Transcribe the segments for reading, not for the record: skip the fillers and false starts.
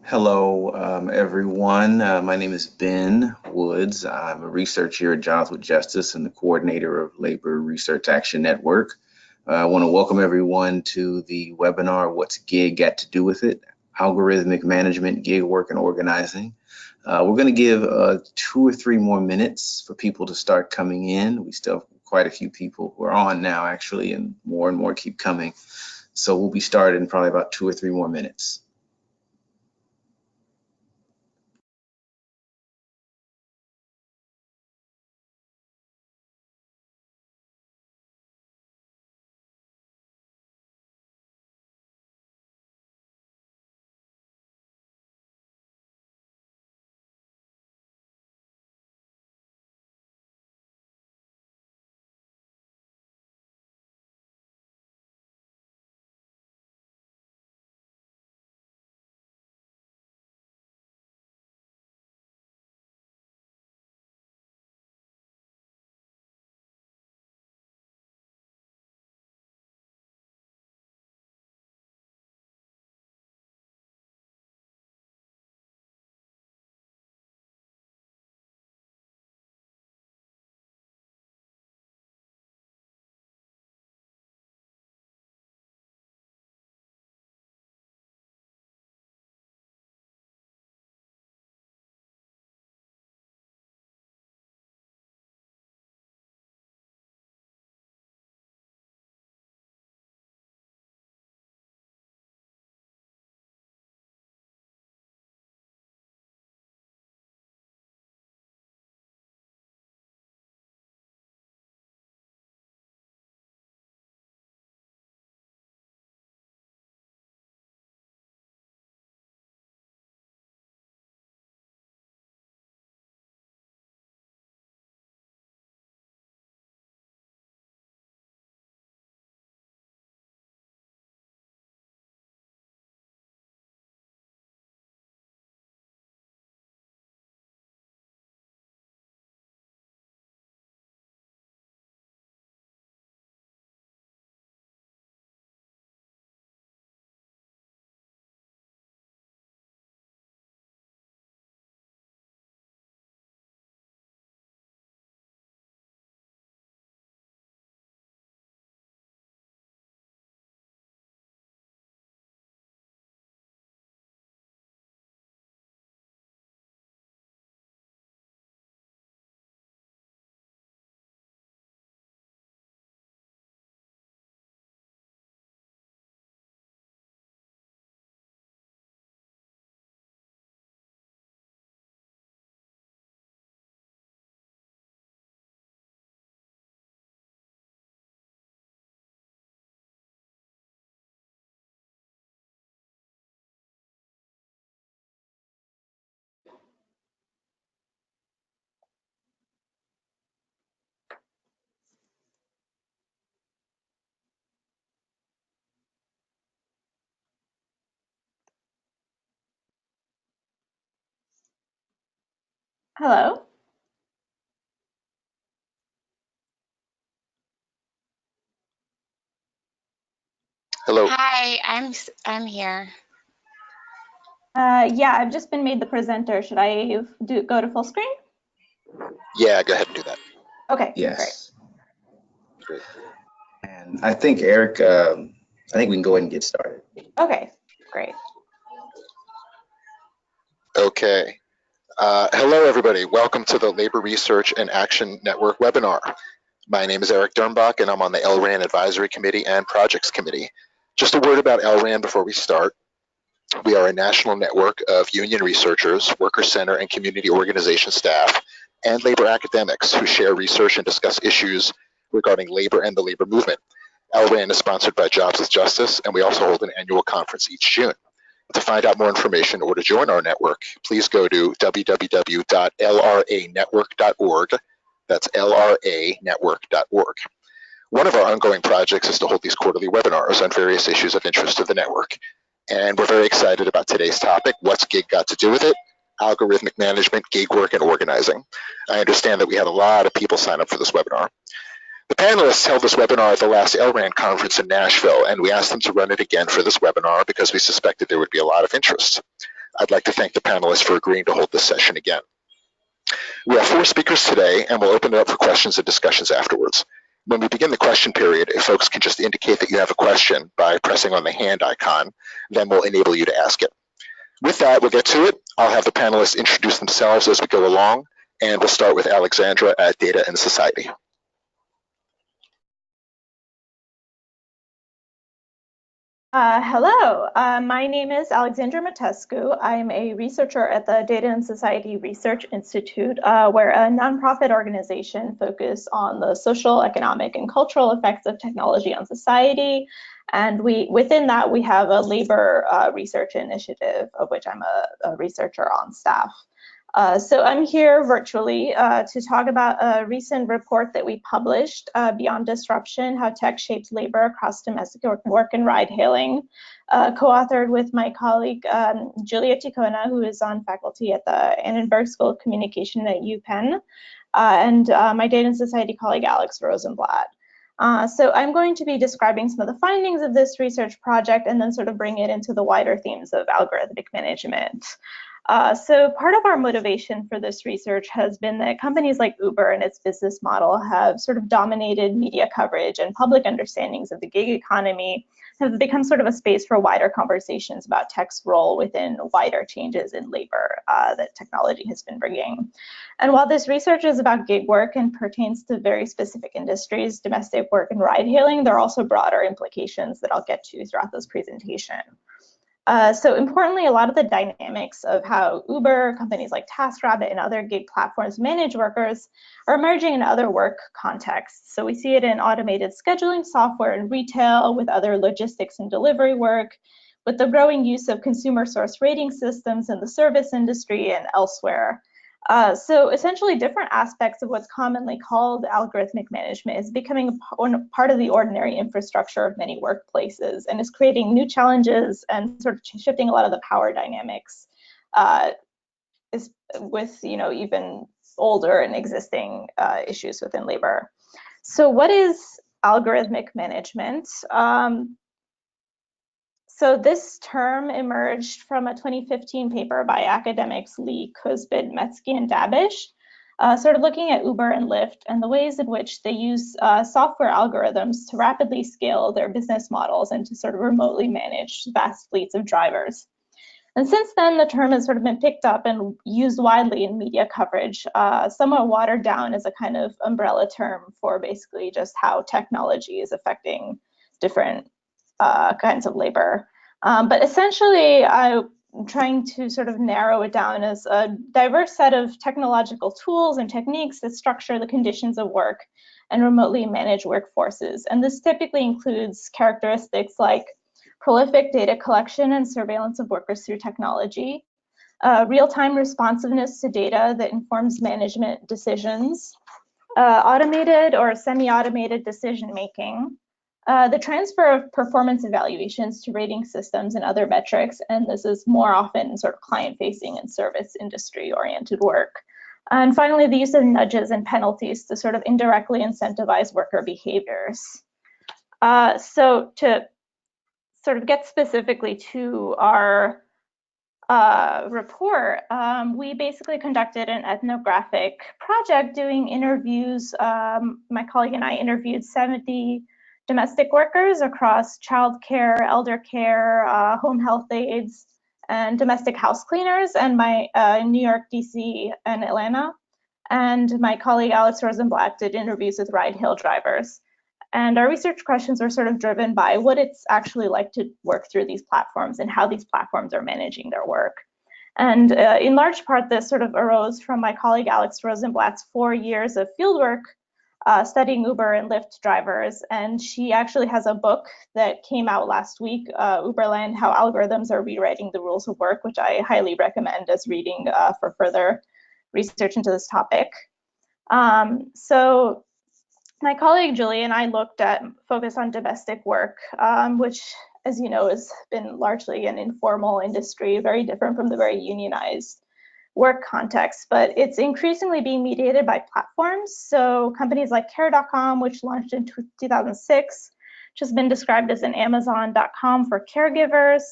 Hello, everyone. My name is Ben Woods. I'm a researcher here at Jobs with Justice and the coordinator of Labor Research Action Network. I want to welcome everyone to the webinar, What's Gig Got to Do with It? Algorithmic Management, Gig Work and Organizing. We're going to give 2 or 3 more minutes for people to start coming in. We still have quite a few people who are on now, actually, and more keep coming. So we'll be starting in probably about 2 or 3 more minutes. Hello. Hello. Hi, I'm here. Yeah, I've just been made the presenter. Should I go to full screen? Yeah, go ahead and do that. Okay. Yes. Great. And I think, Eric, I think we can go ahead and get started. Okay, great. Okay. Hello, everybody. Welcome to the Labor Research and Action Network webinar. My name is Eric Dernbach, and I'm on the LRAN Advisory Committee and Projects Committee. Just a word about LRAN before we start. We are a national network of union researchers, worker center and community organization staff, and labor academics who share research and discuss issues regarding labor and the labor movement. LRAN is sponsored by Jobs with Justice, and we also hold an annual conference each June. To find out more information or to join our network, please go to www.lranetwork.org. That's lranetwork.org. One of our ongoing projects is to hold these quarterly webinars on various issues of interest to the network. And we're very excited about today's topic, What's Gig Got to Do with It? Algorithmic Management, Gig Work, and Organizing. I understand that we had a lot of people sign up for this webinar. The panelists held this webinar at the last LRAN conference in Nashville, and we asked them to run it again for this webinar because we suspected there would be a lot of interest. I'd like to thank the panelists for agreeing to hold this session again. We have 4 speakers today, and we'll open it up for questions and discussions afterwards. When we begin the question period, if folks can just indicate that you have a question by pressing on the hand icon, then we'll enable you to ask it. With that, we'll get to it. I'll have the panelists introduce themselves as we go along, and we'll start with Alexandra at Data and Society. Hello, my name is Alexandra Matescu. I'm a researcher at the Data and Society Research Institute. We're a nonprofit organization focused on the social, economic, and cultural effects of technology on society. And within that, we have a labor research initiative, of which I'm a researcher on staff. So I'm here virtually to talk about a recent report that we published, Beyond Disruption, How Tech Shapes Labor Across Domestic Work and Ride Hailing, co-authored with my colleague, Julia Ticona, who is on faculty at the Annenberg School of Communication at UPenn, and my Data and Society colleague, Alex Rosenblatt. So I'm going to be describing some of the findings of this research project and then sort of bring it into the wider themes of algorithmic management. So part of our motivation for this research has been that companies like Uber and its business model have sort of dominated media coverage, and public understandings of the gig economy have become sort of a space for wider conversations about tech's role within wider changes in labor that technology has been bringing. And while this research is about gig work and pertains to very specific industries, domestic work and ride hailing, there are also broader implications that I'll get to throughout this presentation. So importantly, a lot of the dynamics of how Uber, companies like TaskRabbit, and other gig platforms manage workers are emerging in other work contexts. So we see it in automated scheduling software in retail, with other logistics and delivery work, with the growing use of consumer source rating systems in the service industry and elsewhere. So essentially, different aspects of what's commonly called algorithmic management is becoming part of the ordinary infrastructure of many workplaces, and is creating new challenges and sort of shifting a lot of the power dynamics with even older and existing issues within labor. So what is algorithmic management? So this term emerged from a 2015 paper by academics Lee, Kusbit, Metzke, and Dabish, sort of looking at Uber and Lyft and the ways in which they use software algorithms to rapidly scale their business models and to sort of remotely manage vast fleets of drivers. And since then, the term has sort of been picked up and used widely in media coverage, somewhat watered down as a kind of umbrella term for basically just how technology is affecting different kinds of labor. But essentially, I'm trying to sort of narrow it down as a diverse set of technological tools and techniques that structure the conditions of work and remotely manage workforces. And this typically includes characteristics like prolific data collection and surveillance of workers through technology, real-time responsiveness to data that informs management decisions, automated or semi-automated decision-making, the transfer of performance evaluations to rating systems and other metrics, and this is more often sort of client-facing and service industry-oriented work. And finally, the use of nudges and penalties to sort of indirectly incentivize worker behaviors. So to sort of get specifically to our report, we basically conducted an ethnographic project doing interviews. My colleague and I interviewed 70 domestic workers across childcare, elder care, home health aides, and domestic house cleaners, and in New York, DC, and Atlanta. And my colleague Alex Rosenblatt did interviews with ride-hail drivers. And our research questions are sort of driven by what it's actually like to work through these platforms and how these platforms are managing their work. And in large part, this sort of arose from my colleague Alex Rosenblatt's 4 years of fieldwork studying Uber and Lyft drivers. And she actually has a book that came out last week, Uberland, How Algorithms Are Rewriting the Rules of Work, which I highly recommend as reading for further research into this topic. So my colleague Julie and I focused on domestic work, which, as you know, has been largely an informal industry, very different from the very unionized work context, but it's increasingly being mediated by platforms. So companies like Care.com, which launched in 2006, which has been described as an Amazon.com for caregivers,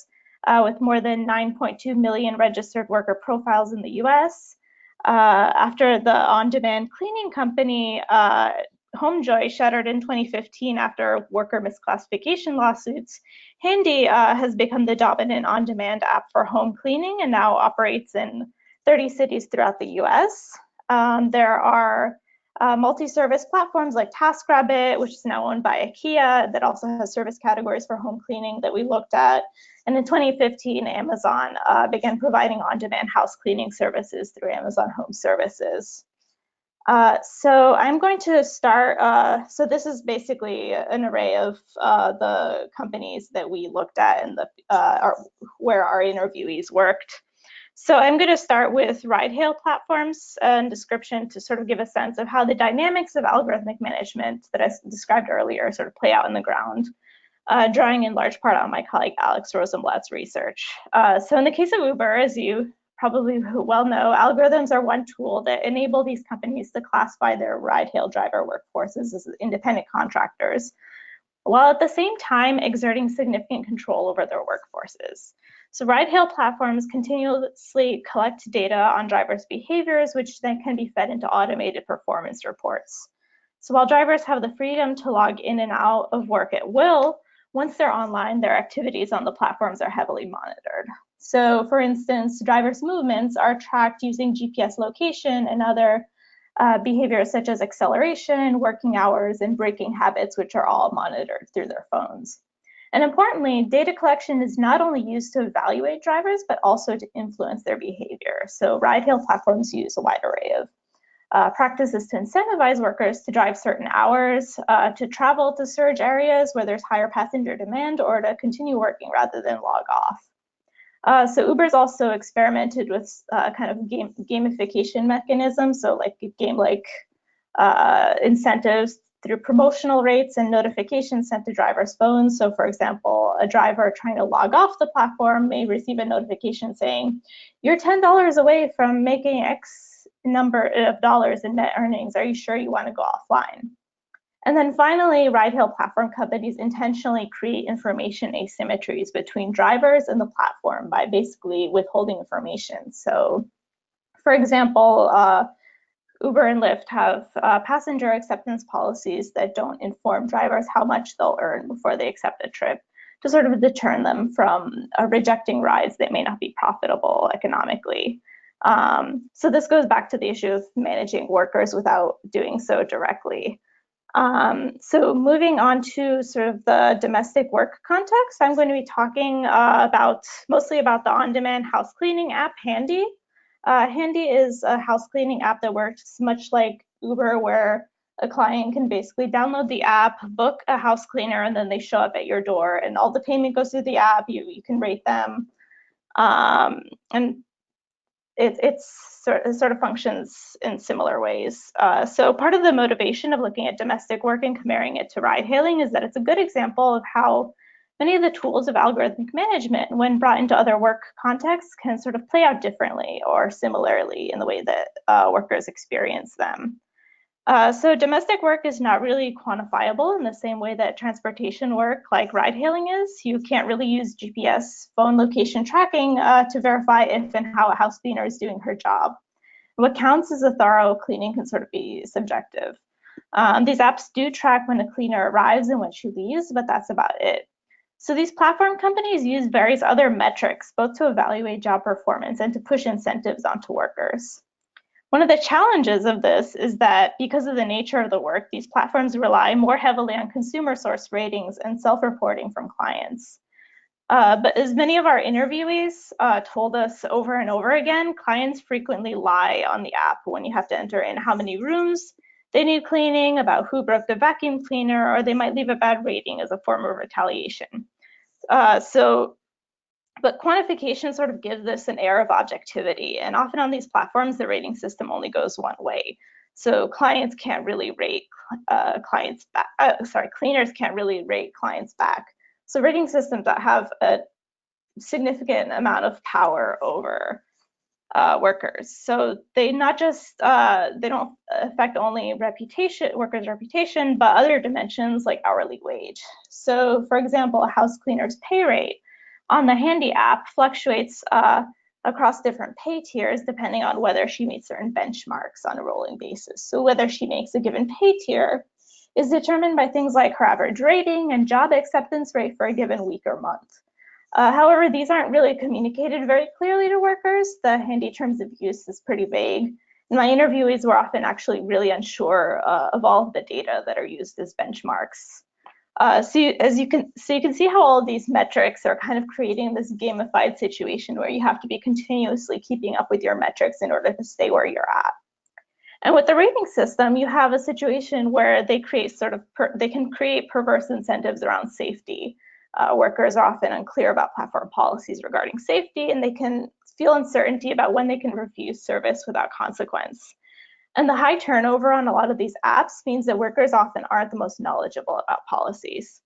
with more than 9.2 million registered worker profiles in the US. After the on-demand cleaning company Homejoy shuttered in 2015 after worker misclassification lawsuits, Handy has become the dominant on-demand app for home cleaning and now operates in 30 cities throughout the US. There are multi-service platforms like TaskRabbit, which is now owned by IKEA, that also has service categories for home cleaning that we looked at. And in 2015, Amazon began providing on-demand house cleaning services through Amazon Home Services. So I'm going to start, so this is basically an array of the companies that we looked at and where our interviewees worked. So I'm going to start with ride-hail platforms and description to sort of give a sense of how the dynamics of algorithmic management that I described earlier sort of play out in the ground, drawing in large part on my colleague Alex Rosenblatt's research. So in the case of Uber, as you probably well know, algorithms are one tool that enable these companies to classify their ride-hail driver workforces as independent contractors, while at the same time exerting significant control over their workforces. So ride-hail platforms continuously collect data on drivers' behaviors, which then can be fed into automated performance reports. So while drivers have the freedom to log in and out of work at will, once they're online, their activities on the platforms are heavily monitored. So for instance, drivers' movements are tracked using GPS location and other behaviors such as acceleration, working hours, and braking habits, which are all monitored through their phones. And importantly, data collection is not only used to evaluate drivers, but also to influence their behavior. So ride-hail platforms use a wide array of practices to incentivize workers to drive certain hours, to travel to surge areas where there's higher passenger demand, or to continue working rather than log off. So Uber's also experimented with kind of gamification mechanisms, so like game-like incentives through promotional rates and notifications sent to drivers' phones. So for example, a driver trying to log off the platform may receive a notification saying, you're $10 away from making X number of dollars in net earnings. Are you sure you want to go offline? And then finally, ride-hail platform companies intentionally create information asymmetries between drivers and the platform by basically withholding information. So for example, Uber and Lyft have passenger acceptance policies that don't inform drivers how much they'll earn before they accept a trip, to sort of deter them from rejecting rides that may not be profitable economically. So this goes back to the issue of managing workers without doing so directly. So moving on to sort of the domestic work context, I'm going to be talking mostly about the on-demand house cleaning app, Handy. Handy is a house cleaning app that works much like Uber, where a client can basically download the app, book a house cleaner, and then they show up at your door, and all the payment goes through the app. You can rate them, and it sort of functions in similar ways. So part of the motivation of looking at domestic work and comparing it to ride hailing is that it's a good example of how many of the tools of algorithmic management, when brought into other work contexts, can sort of play out differently or similarly in the way that workers experience them. So domestic work is not really quantifiable in the same way that transportation work like ride hailing is. You can't really use GPS phone location tracking to verify if and how a house cleaner is doing her job. What counts as a thorough cleaning can sort of be subjective. These apps do track when a cleaner arrives and when she leaves, but that's about it. So these platform companies use various other metrics, both to evaluate job performance and to push incentives onto workers. One of the challenges of this is that because of the nature of the work, these platforms rely more heavily on consumer source ratings and self-reporting from clients. But as many of our interviewees told us over and over again, clients frequently lie on the app when you have to enter in how many rooms they need cleaning, about who broke the vacuum cleaner, or they might leave a bad rating as a form of retaliation. But quantification sort of gives this an air of objectivity, and often on these platforms, the rating system only goes one way. So clients can't really rate cleaners can't really rate clients back. So rating systems that have a significant amount of power over workers. So they not just, they don't affect only workers' reputation, but other dimensions like hourly wage. So for example, a house cleaner's pay rate on the Handy app fluctuates across different pay tiers depending on whether she meets certain benchmarks on a rolling basis. So whether she makes a given pay tier is determined by things like her average rating and job acceptance rate for a given week or month. However, these aren't really communicated very clearly to workers. The Handy terms of use is pretty vague. And my interviewees were often actually really unsure of all of the data that are used as benchmarks. So you can see how all of these metrics are kind of creating this gamified situation where you have to be continuously keeping up with your metrics in order to stay where you're at. And with the rating system, you have a situation where they create they can create perverse incentives around safety. Workers are often unclear about platform policies regarding safety, and they can feel uncertainty about when they can refuse service without consequence. And the high turnover on a lot of these apps means that workers often aren't the most knowledgeable about policies.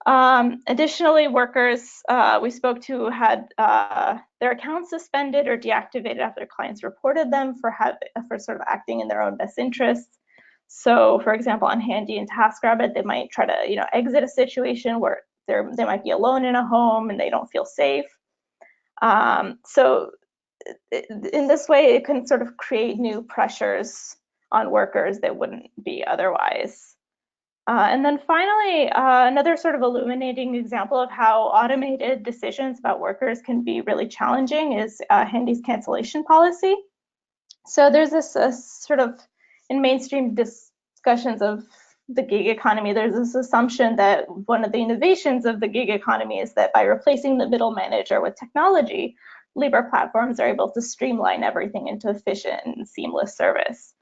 Additionally, workers we spoke to had their accounts suspended or deactivated after clients reported them for sort of acting in their own best interests. So, for example, on Handy and TaskRabbit, they might try to exit a situation where they might be alone in a home and they don't feel safe. So in this way, it can sort of create new pressures on workers that wouldn't be otherwise. And then finally, another sort of illuminating example of how automated decisions about workers can be really challenging is Handy's cancellation policy. So there's this sort of, in mainstream discussions of the gig economy, there's this assumption that one of the innovations of the gig economy is that by replacing the middle manager with technology, labor platforms are able to streamline everything into efficient and seamless service.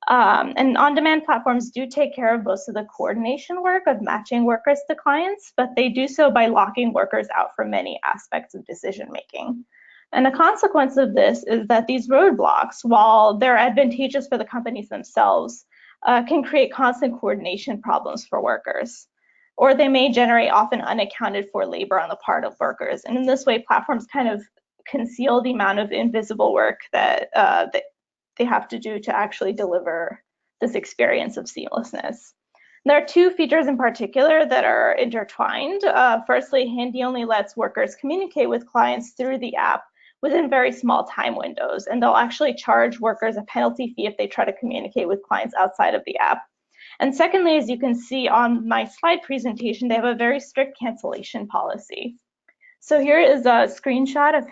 And on-demand platforms do take care of most of the coordination work of matching workers to clients, but they do so by locking workers out from many aspects of decision-making. And a consequence of this is that these roadblocks, while they're advantageous for the companies themselves, can create constant coordination problems for workers. Or they may generate often unaccounted for labor on the part of workers. And in this way, platforms kind of conceal the amount of invisible work that they have to do to actually deliver this experience of seamlessness. There are two features in particular that are intertwined. Firstly, Handy only lets workers communicate with clients through the app within very small time windows, and they'll actually charge workers a penalty fee if they try to communicate with clients outside of the app. And secondly, as you can see on my slide presentation, they have a very strict cancellation policy. So here is a screenshot of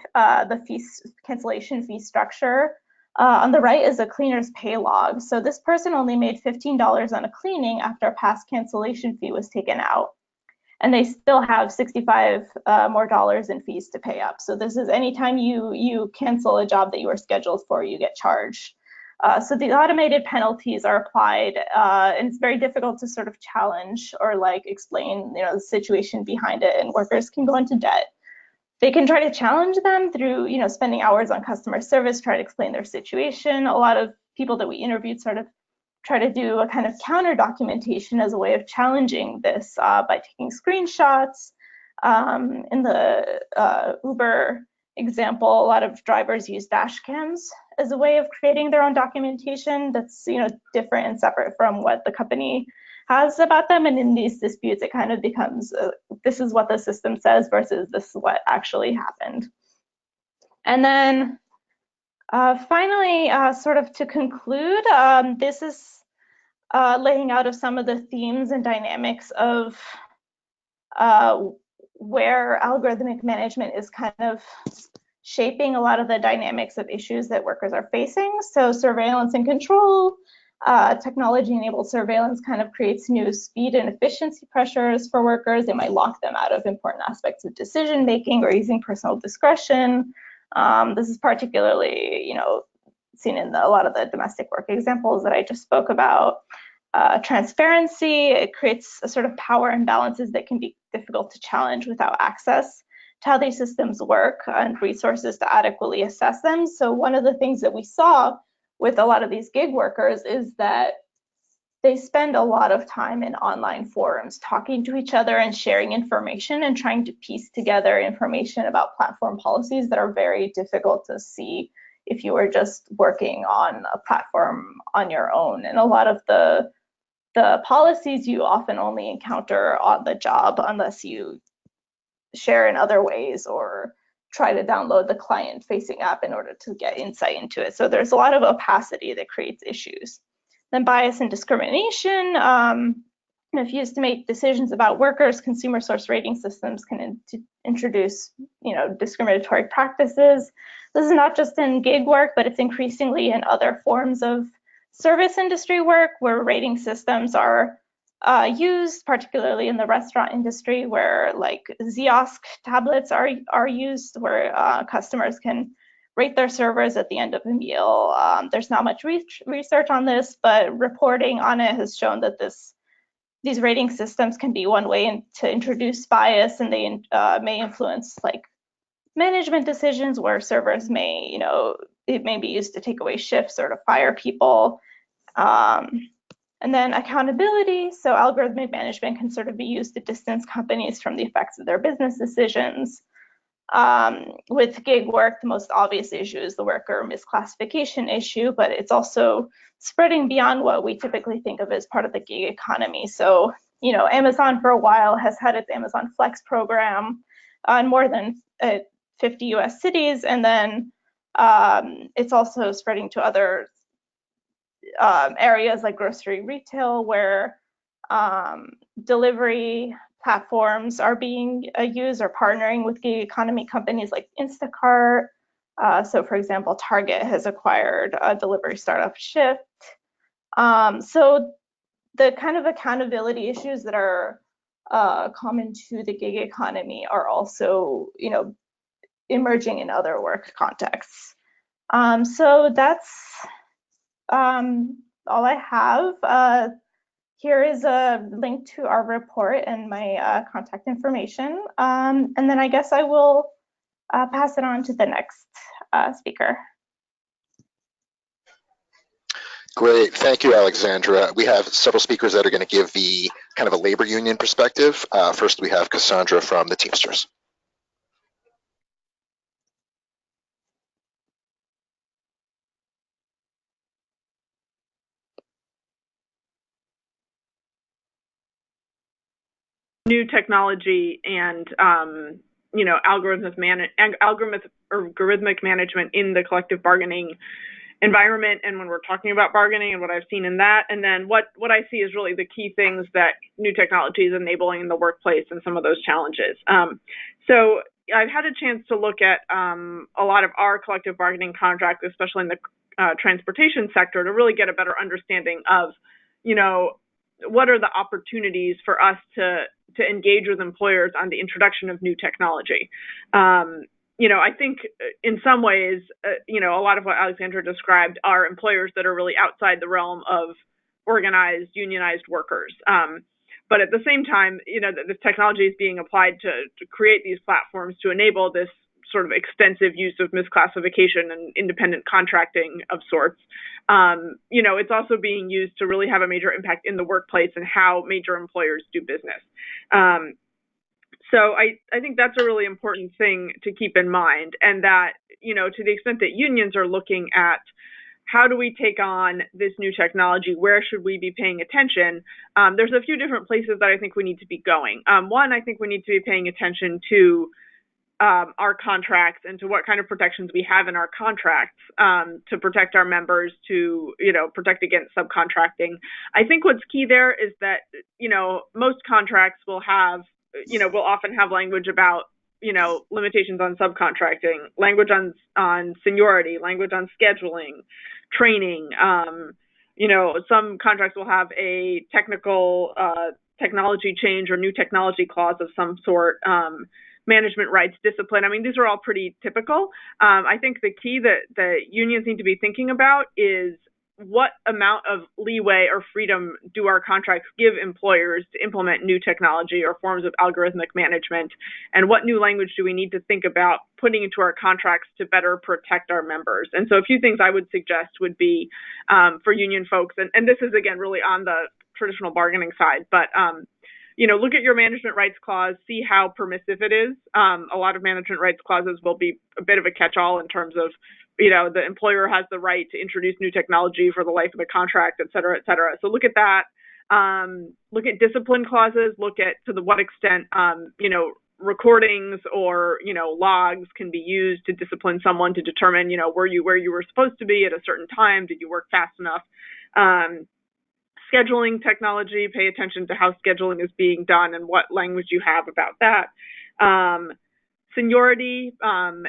the cancellation fee structure. On the right is a cleaner's pay log. So this person only made $15 on a cleaning after a past cancellation fee was taken out. And they still have $65 more in fees to pay up. So this is anytime you cancel a job that you were scheduled for, you get charged. So the automated penalties are applied, and it's very difficult to sort of challenge or explain the situation behind it, and workers can go into debt. They can try to challenge them through spending hours on customer service, try to explain their situation. A lot of people that we interviewed sort of try to do a kind of counter documentation as a way of challenging this by taking screenshots. In the Uber example, a lot of drivers use dash cams as a way of creating their own documentation that's different and separate from what the company has about them. And in these disputes, it kind of becomes this is what the system says versus this is what actually happened. And then finally, sort of to conclude, this is laying out of some of the themes and dynamics of where algorithmic management is kind of shaping a lot of the dynamics of issues that workers are facing. So surveillance and control, technology-enabled surveillance kind of creates new speed and efficiency pressures for workers. They might lock them out of important aspects of decision-making or using personal discretion. This is particularly, seen in a lot of the domestic work examples that I just spoke about. Transparency, it creates a sort of power imbalances that can be difficult to challenge without access to how these systems work and resources to adequately assess them. So one of the things that we saw with a lot of these gig workers is that they spend a lot of time in online forums talking to each other and sharing information and trying to piece together information about platform policies that are very difficult to see if you were just working on a platform on your own. And a lot of the policies you often only encounter on the job unless you share in other ways or try to download the client-facing app in order to get insight into it. So there's a lot of opacity that creates issues. Then bias and discrimination. If used to make decisions about workers, consumer source rating systems can introduce, discriminatory practices. This is not just in gig work, but it's increasingly in other forms of service industry work where rating systems are used, particularly in the restaurant industry, where like Ziosk tablets are used, where customers can rate their servers at the end of a meal. There's not much research on this, but reporting on it has shown that these rating systems can be one way to introduce bias, and they may influence like management decisions where servers may, it may be used to take away shifts or to fire people. And then accountability. So algorithmic management can sort of be used to distance companies from the effects of their business decisions. With gig work, the most obvious issue is the worker misclassification issue, but it's also spreading beyond what we typically think of as part of the gig economy. So, Amazon for a while has had its Amazon Flex program in more than 50 US cities, and then it's also spreading to other areas like grocery retail, where delivery platforms are being used or partnering with gig economy companies like Instacart. So for example, Target has acquired a delivery startup Shift. So the kind of accountability issues that are common to the gig economy are also, emerging in other work contexts. So that's all I have. Here is a link to our report and my contact information. And then I guess I will pass it on to the next speaker. Great, thank you, Alexandra. We have several speakers that are going to give the kind of a labor union perspective. First, we have Cassandra from the Teamsters. New technology and algorithmic management in the collective bargaining environment, and when we're talking about bargaining and what I've seen in that, and then what I see is really the key things that new technology is enabling in the workplace and some of those challenges. So I've had a chance to look at a lot of our collective bargaining contracts, especially in the transportation sector, to really get a better understanding of, what are the opportunities for us to engage with employers on the introduction of new technology. I think in some ways, a lot of what Alexandra described are employers that are really outside the realm of organized, unionized workers. But at the same time, this technology is being applied to create these platforms to enable this sort of extensive use of misclassification and independent contracting of sorts. It's also being used to really have a major impact in the workplace and how major employers do business. So I think that's a really important thing to keep in mind, and that, to the extent that unions are looking at how do we take on this new technology, where should we be paying attention, there's a few different places that I think we need to be going. One, I think we need to be paying attention to our contracts and to what kind of protections we have in our contracts to protect our members, to protect against subcontracting. I think what's key there is that most contracts will have will often have language about limitations on subcontracting, language on seniority, language on scheduling, training. Some contracts will have a technical technology change or new technology clause of some sort. Management rights, discipline. I mean, these are all pretty typical. I think the key that the unions need to be thinking about is what amount of leeway or freedom do our contracts give employers to implement new technology or forms of algorithmic management, and what new language do we need to think about putting into our contracts to better protect our members. And so a few things I would suggest would be for union folks, and this is again really on the traditional bargaining side, but look at your management rights clause, see how permissive it is. A lot of management rights clauses will be a bit of a catch-all in terms of, the employer has the right to introduce new technology for the life of the contract, et cetera, et cetera. So look at that. Look at discipline clauses. Look at what extent, recordings or, logs can be used to discipline someone to determine, were you where you were supposed to be at a certain time? Did you work fast enough? Scheduling technology, pay attention to how scheduling is being done and what language you have about that. Seniority,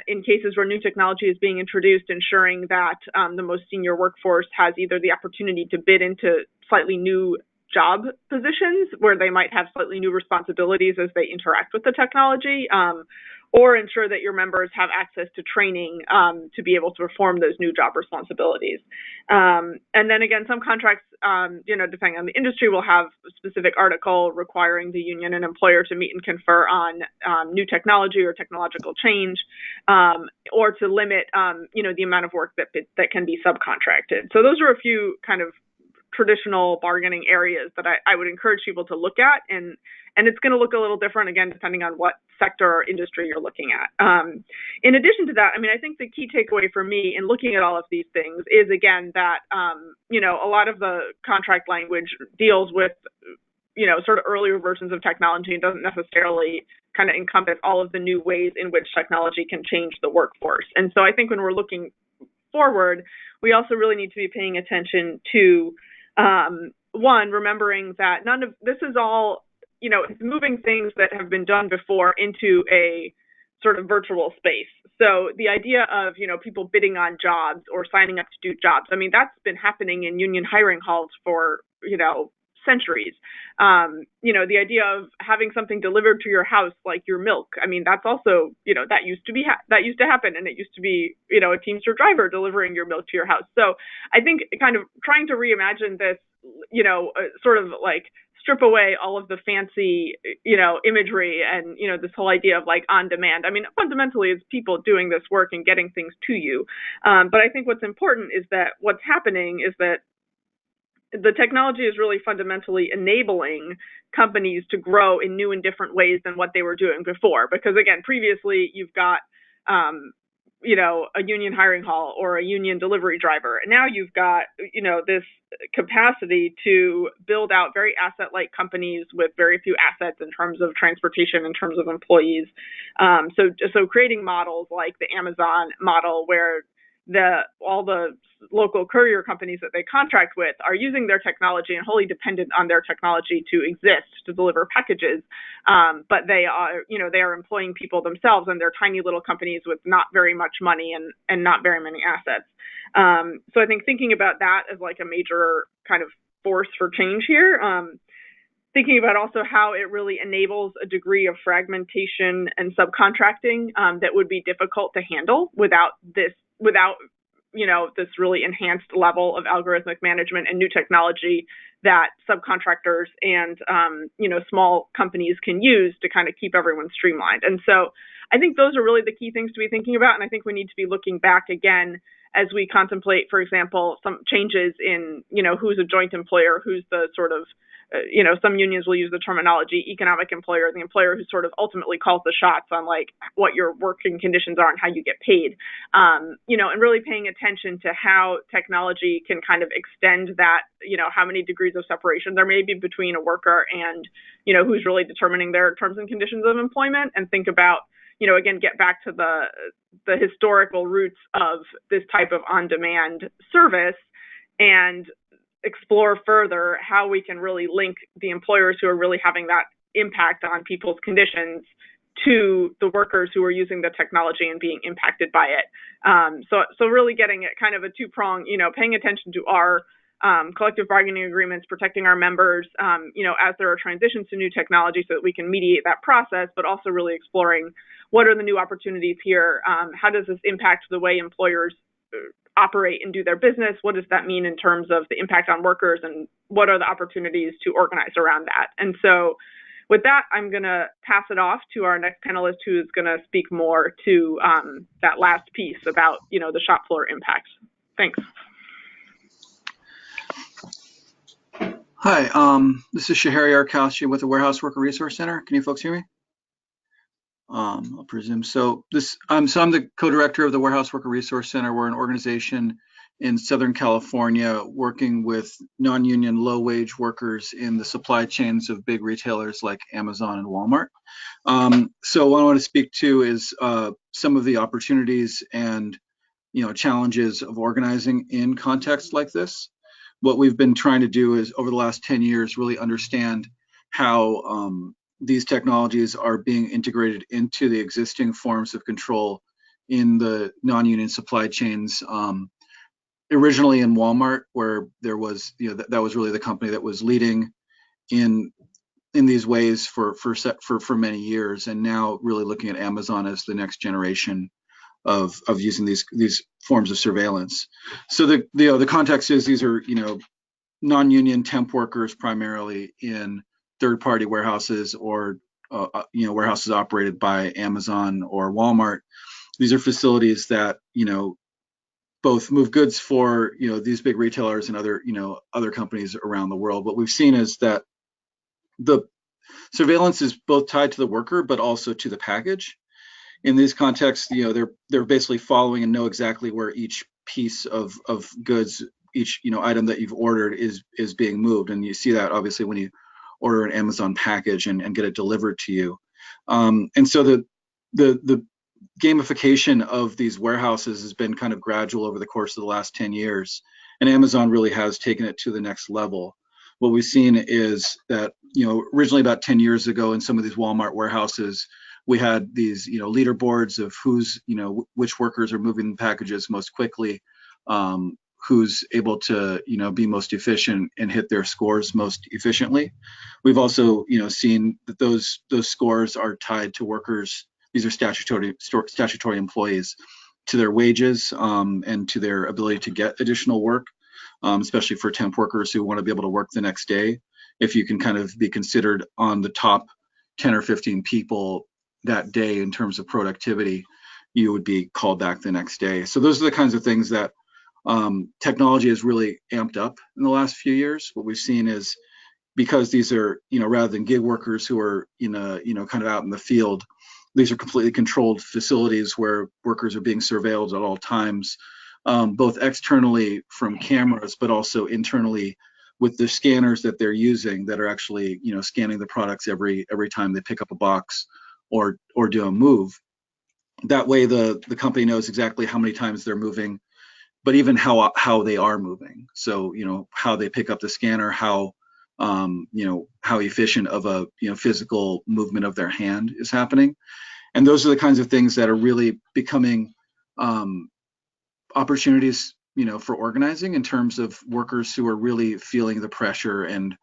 in cases where new technology is being introduced, ensuring that the most senior workforce has either the opportunity to bid into slightly new job positions where they might have slightly new responsibilities as they interact with the technology, or ensure that your members have access to training to be able to perform those new job responsibilities. And then again, some contracts, depending on the industry, will have a specific article requiring the union and employer to meet and confer on new technology or technological change, or to limit, the amount of work that can be subcontracted. So those are a few kind of traditional bargaining areas that I would encourage people to look at, and it's going to look a little different again depending on what sector or industry you're looking at. In addition to that, I think the key takeaway for me in looking at all of these things is again that a lot of the contract language deals with sort of earlier versions of technology and doesn't necessarily kind of encompass all of the new ways in which technology can change the workforce. And so I think when we're looking forward, we also really need to be paying attention to one, remembering that none of this is all, it's moving things that have been done before into a sort of virtual space. So the idea of, people bidding on jobs or signing up to do jobs, that's been happening in union hiring halls for, centuries. The idea of having something delivered to your house, like your milk, that's also, that used to happen, and it used to be, a Teamster driver delivering your milk to your house. So I think kind of trying to reimagine this, sort of like strip away all of the fancy, imagery and, this whole idea of like on demand. Fundamentally, it's people doing this work and getting things to you. But I think what's important is that what's happening is that the technology is really fundamentally enabling companies to grow in new and different ways than what they were doing before. Because again, previously you've got, a union hiring hall or a union delivery driver. And now you've got, this capacity to build out very asset-light companies with very few assets in terms of transportation, in terms of employees. So creating models like the Amazon model, where all the local courier companies that they contract with are using their technology and wholly dependent on their technology to exist, to deliver packages. But they are employing people themselves, and they're tiny little companies with not very much money and not very many assets. So I think thinking about that as like a major kind of force for change here. Thinking about also how it really enables a degree of fragmentation and subcontracting that would be difficult to handle without this really enhanced level of algorithmic management and new technology that subcontractors and, small companies can use to kind of keep everyone streamlined. And so I think those are really the key things to be thinking about. And I think we need to be looking back again as we contemplate, for example, some changes in, who's a joint employer, who's the sort of, some unions will use the terminology economic employer, the employer who sort of ultimately calls the shots on like what your working conditions are and how you get paid, and really paying attention to how technology can kind of extend that, how many degrees of separation there may be between a worker and, who's really determining their terms and conditions of employment, and think about, again, get back to the historical roots of this type of on-demand service and explore further how we can really link the employers who are really having that impact on people's conditions to the workers who are using the technology and being impacted by it. So really getting it kind of a two-prong, paying attention to our collective bargaining agreements, protecting our members, as there are transitions to new technology so that we can mediate that process, but also really exploring what are the new opportunities here? How does this impact the way employers operate and do their business? What does that mean in terms of the impact on workers, and what are the opportunities to organize around that? And so with that, I'm going to pass it off to our next panelist, who is going to speak more to that last piece about, the shop floor impacts. Thanks. Hi, this is Shahari Arkowski with the Warehouse Worker Resource Center. Can you folks hear me? I'll presume so. I'm the co-director of the Warehouse Worker Resource Center. We're an organization in Southern California, working with non-union low-wage workers in the supply chains of big retailers like Amazon and Walmart. So what I want to speak to is some of the opportunities and challenges of organizing in contexts like this. What we've been trying to do is over the last 10 years really understand how these technologies are being integrated into the existing forms of control in the non-union supply chains. Originally in Walmart, where there was, that was really the company that was leading in these ways for many years, and now really looking at Amazon as the next generation of using these forms of surveillance. So the context is these are non-union temp workers primarily in third-party warehouses or warehouses operated by Amazon or Walmart. These are facilities that both move goods for these big retailers and other companies around the world. What we've seen is that the surveillance is both tied to the worker but also to the package. In these contexts, they're basically following and know exactly where each piece of goods, each item that you've ordered is being moved, and you see that obviously when you order an Amazon package and get it delivered to you. And so the gamification of these warehouses has been kind of gradual over the course of the last 10 years, and Amazon really has taken it to the next level. What we've seen is that originally about 10 years ago in some of these Walmart warehouses, we had these leaderboards of who's which workers are moving packages most quickly, who's able to be most efficient and hit their scores most efficiently. We've also seen that those scores are tied to workers. These are statutory employees, to their wages and to their ability to get additional work, especially for temp workers who want to be able to work the next day. If you can kind of be considered on the top 10 or 15 people that day in terms of productivity, you would be called back the next day. So those are the kinds of things that technology has really amped up in the last few years. What we've seen is, because these are rather than gig workers who are kind of out in the field, these are completely controlled facilities where workers are being surveilled at all times, both externally from cameras, but also internally with the scanners that they're using that are actually scanning the products every time they pick up a box or do a move. That way the company knows exactly how many times they're moving, but even how they are moving. So how they pick up the scanner, how efficient of a physical movement of their hand is happening. And those are the kinds of things that are really becoming opportunities for organizing, in terms of workers who are really feeling the pressure and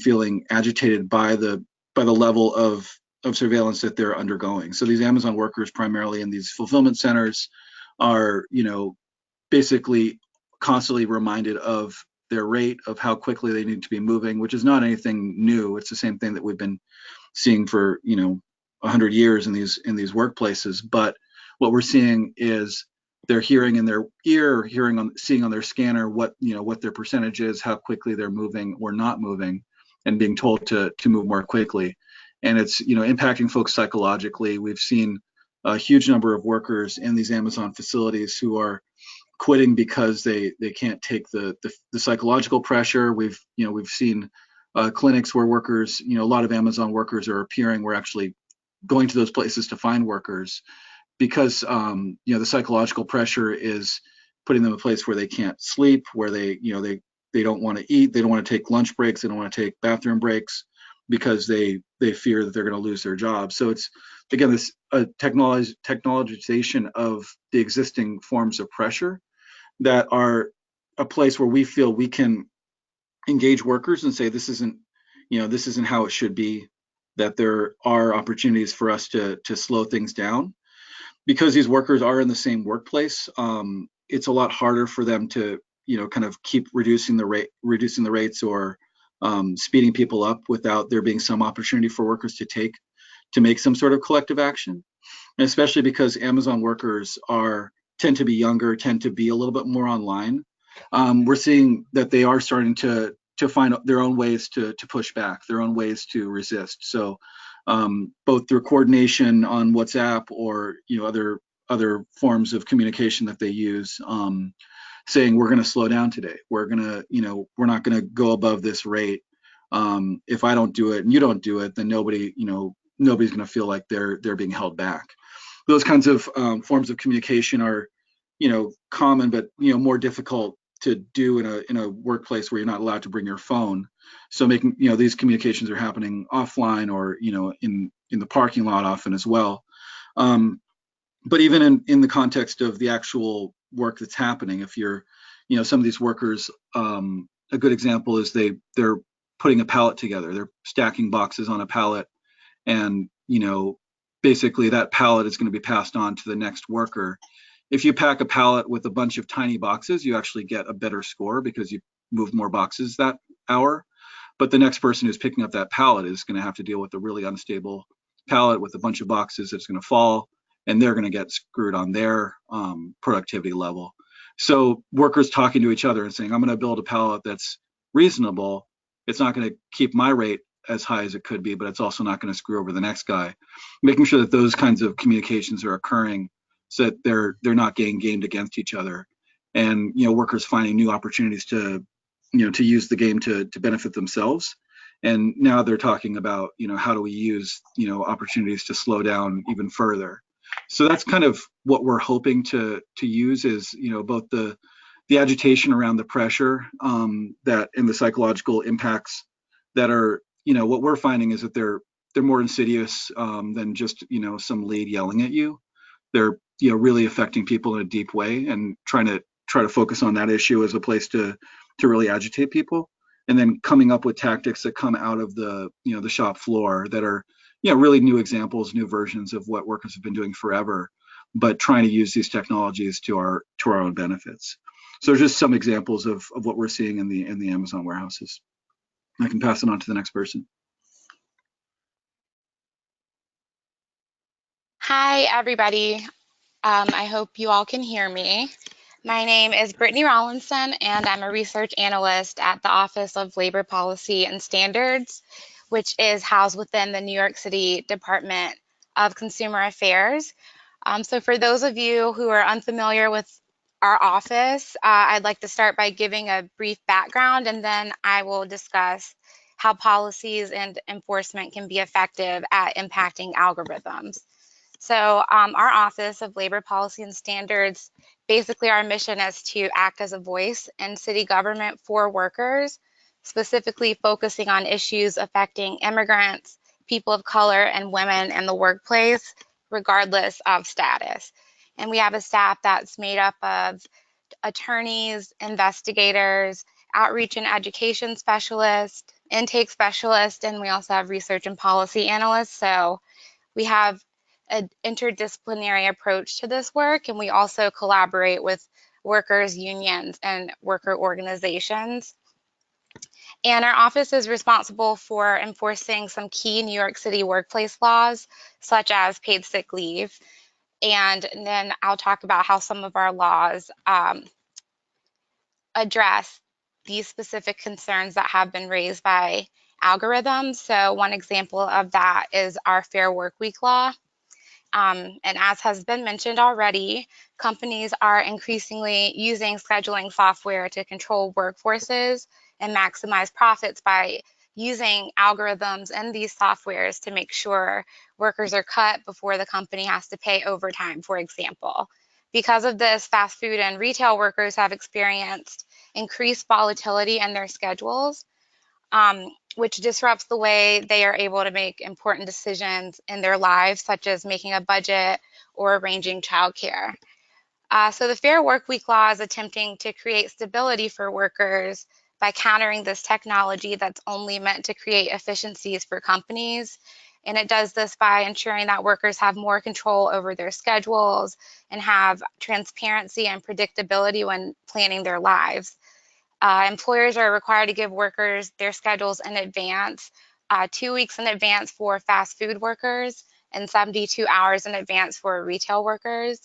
feeling agitated by the level of surveillance that they're undergoing. So these Amazon workers, primarily in these fulfillment centers, are basically constantly reminded of their rate, of how quickly they need to be moving, which is not anything new. It's the same thing that we've been seeing for 100 years in these workplaces. But what we're seeing is they're hearing in their ear, seeing on their scanner what their percentage is, how quickly they're moving or not moving, and being told to move more quickly. And it's impacting folks psychologically. We've seen a huge number of workers in these Amazon facilities who are quitting because they can't take the psychological pressure. We've seen clinics where workers, a lot of Amazon workers are appearing. We're actually going to those places to find workers, because the psychological pressure is putting them in a place where they can't sleep, where they don't want to eat, they don't want to take lunch breaks, they don't want to take bathroom breaks, because they fear that they're going to lose their job. So it's, again, this technologization of the existing forms of pressure that are a place where we feel we can engage workers and say, this isn't how it should be, that there are opportunities for us to slow things down. Because these workers are in the same workplace, it's a lot harder for them to kind of keep reducing the rates or speeding people up without there being some opportunity for workers to make some sort of collective action. And especially because Amazon workers tend to be younger, tend to be a little bit more online. We're seeing that they are starting to find their own ways to push back, their own ways to resist. So both through coordination on WhatsApp or other forms of communication that they use, saying we're going to slow down today. We're going to, we're not going to go above this rate. If I don't do it and you don't do it, then nobody's going to feel like they're being held back. Those kinds of forms of communication are, common, but more difficult to do in a workplace where you're not allowed to bring your phone. So making, these communications are happening offline or, in the parking lot often as well. But even in the context of the actual work that's happening, if you're, some of these workers, a good example is they're putting a pallet together. They're stacking boxes on a pallet, and basically that pallet is going to be passed on to the next worker. If you pack a pallet with a bunch of tiny boxes, you actually get a better score because you move more boxes that hour. But the next person who's picking up that pallet is going to have to deal with a really unstable pallet with a bunch of boxes that's going to fall, and they're going to get screwed on their productivity level. So workers talking to each other and saying, I'm going to build a pallet that's reasonable. It's not going to keep my rate as high as it could be, but it's also not going to screw over the next guy. Making sure that those kinds of communications are occurring so that they're not getting gamed against each other, and workers finding new opportunities to use the game to benefit themselves. And now they're talking about how do we use opportunities to slow down even further. So that's kind of what we're hoping to use is both the agitation around the pressure that and the psychological impacts that are what we're finding is that they're more insidious than just some lead yelling at you. They're really affecting people in a deep way, and trying to focus on that issue as a place to really agitate people, and then coming up with tactics that come out of the the shop floor that are really new examples, new versions of what workers have been doing forever, but trying to use these technologies to our own benefits. So just some examples of what we're seeing in the Amazon warehouses. I can pass it on to the next person. Hi, everybody. I hope you all can hear me. My name is Brittany Rollinson, and I'm a research analyst at the Office of Labor Policy and Standards, which is housed within the New York City Department of Consumer Affairs. So for those of you who are unfamiliar with our office, I'd like to start by giving a brief background, and then I will discuss how policies and enforcement can be effective at impacting algorithms. So our Office of Labor Policy and Standards, basically our mission is to act as a voice in city government for workers, specifically focusing on issues affecting immigrants, people of color, and women in the workplace, regardless of status. And we have a staff that's made up of attorneys, investigators, outreach and education specialists, intake specialists, and we also have research and policy analysts. So we have an interdisciplinary approach to this work, and we also collaborate with workers' unions and worker organizations. And our office is responsible for enforcing some key New York City workplace laws, such as paid sick leave. And then I'll talk about how some of our laws address these specific concerns that have been raised by algorithms. So one example of that is our Fair Work Week law. And as has been mentioned already, companies are increasingly using scheduling software to control workforces and maximize profits by using algorithms in these softwares to make sure workers are cut before the company has to pay overtime, for example. Because of this, fast food and retail workers have experienced increased volatility in their schedules, which disrupts the way they are able to make important decisions in their lives, such as making a budget or arranging childcare. So the Fair Work Week law is attempting to create stability for workers by countering this technology that's only meant to create efficiencies for companies. And it does this by ensuring that workers have more control over their schedules and have transparency and predictability when planning their lives. Employers are required to give workers their schedules in advance, 2 weeks in advance for fast food workers and 72 hours in advance for retail workers.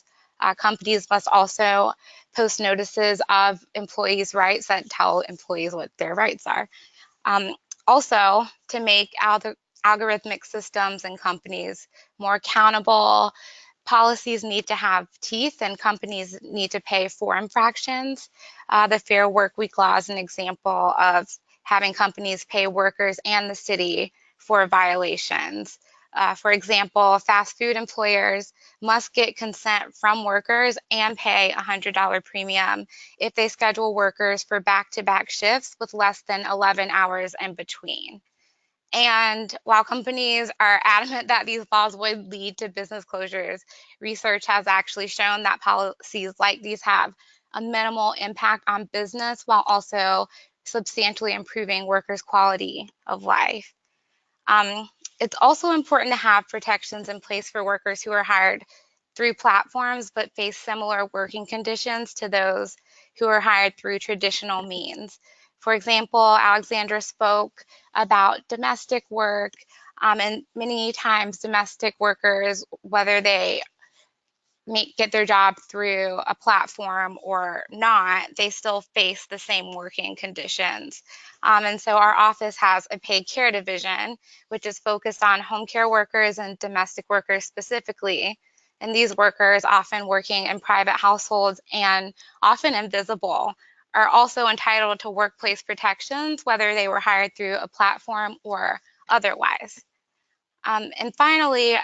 Companies must also post notices of employees' rights that tell employees what their rights are. Also, to make algorithmic systems and companies more accountable policies need to have teeth and companies need to pay for infractions. The Fair Workweek Law is an example of having companies pay workers and the city for violations. For example, fast food employers must get consent from workers and pay a $100 premium if they schedule workers for back-to-back shifts with less than 11 hours in between. And while companies are adamant that these laws would lead to business closures, research has actually shown that policies like these have a minimal impact on business while also substantially improving workers' quality of life. It's also important to have protections in place for workers who are hired through platforms but face similar working conditions to those who are hired through traditional means. For example, Alexandra spoke about domestic work, and many times domestic workers, whether they get their job through a platform or not, they still face the same working conditions. And so our office has a paid care division, which is focused on home care workers and domestic workers specifically. And these workers, often working in private households and often invisible, are also entitled to workplace protections, whether they were hired through a platform or otherwise. And finally,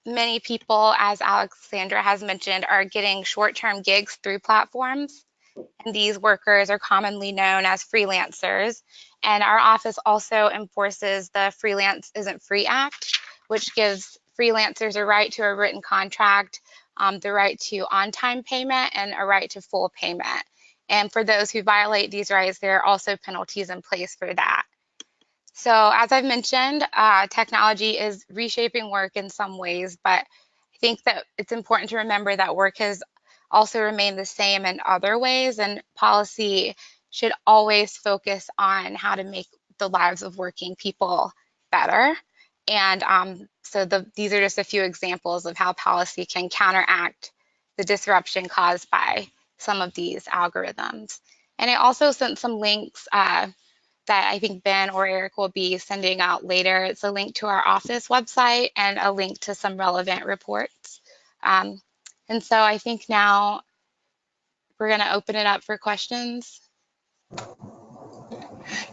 many people, as Alexandra has mentioned, are getting short-term gigs through platforms. And these workers are commonly known as freelancers. And our office also enforces the Freelance Isn't Free Act, which gives freelancers a right to a written contract, the right to on-time payment, and a right to full payment. And for those who violate these rights, there are also penalties in place for that. So as I've mentioned, technology is reshaping work in some ways, but I think that it's important to remember that work has also remained the same in other ways, and policy should always focus on how to make the lives of working people better. And these are just a few examples of how policy can counteract the disruption caused by some of these algorithms. And I also sent some links that I think Ben or Eric will be sending out later. It's a link to our office website and a link to some relevant reports. And so I think now we're going to open it up for questions.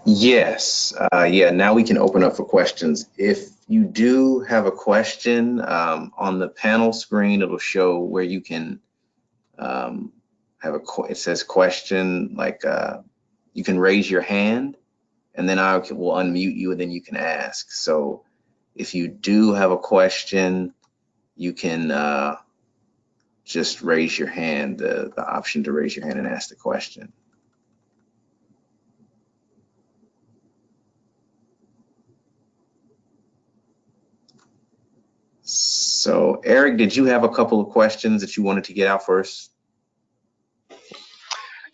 Yes, yeah, now we can open up for questions. If you do have a question, on the panel screen, it'll show where you can it says question, like you can raise your hand, and then I will unmute you, and then you can ask. So if you do have a question, you can just raise your hand, the option to raise your hand and ask the question. So Eric, did you have a couple of questions that you wanted to get out first?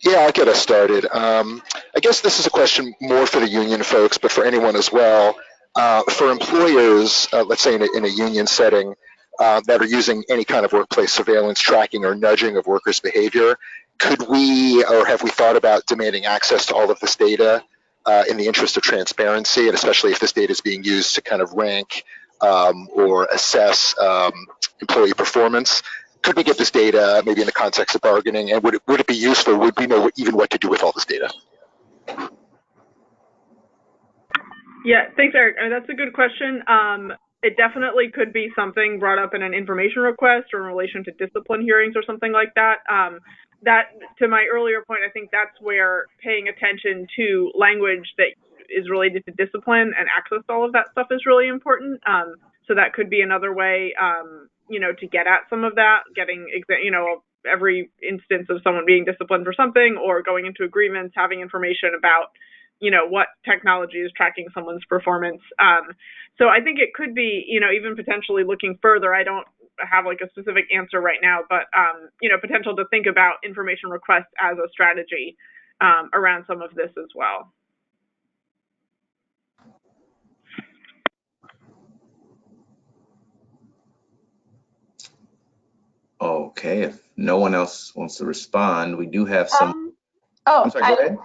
Yeah, I'll get us started. I guess this is a question more for the union folks, but for anyone as well. For employers, let's say in a union setting, that are using any kind of workplace surveillance, tracking, or nudging of workers' behavior, could we, or have we thought about demanding access to all of this data in the interest of transparency, and especially if this data is being used to kind of rank or assess employee performance? Could we get this data maybe in the context of bargaining, and would it be useful? Would we know even what to do with all this data? Yeah, thanks, Eric. That's a good question. It definitely could be something brought up in an information request or in relation to discipline hearings or something like that. That, to my earlier point, I think that's where paying attention to language that is related to discipline and access to all of that stuff is really important. So that could be another way, to get at some of that, getting, every instance of someone being disciplined for something or going into agreements, having information about, what technology is tracking someone's performance. So I think it could be, even potentially looking further. I don't have like a specific answer right now, but, potential to think about information requests as a strategy around some of this as well. Okay, if no one else wants to respond, we do have some. I'm sorry, go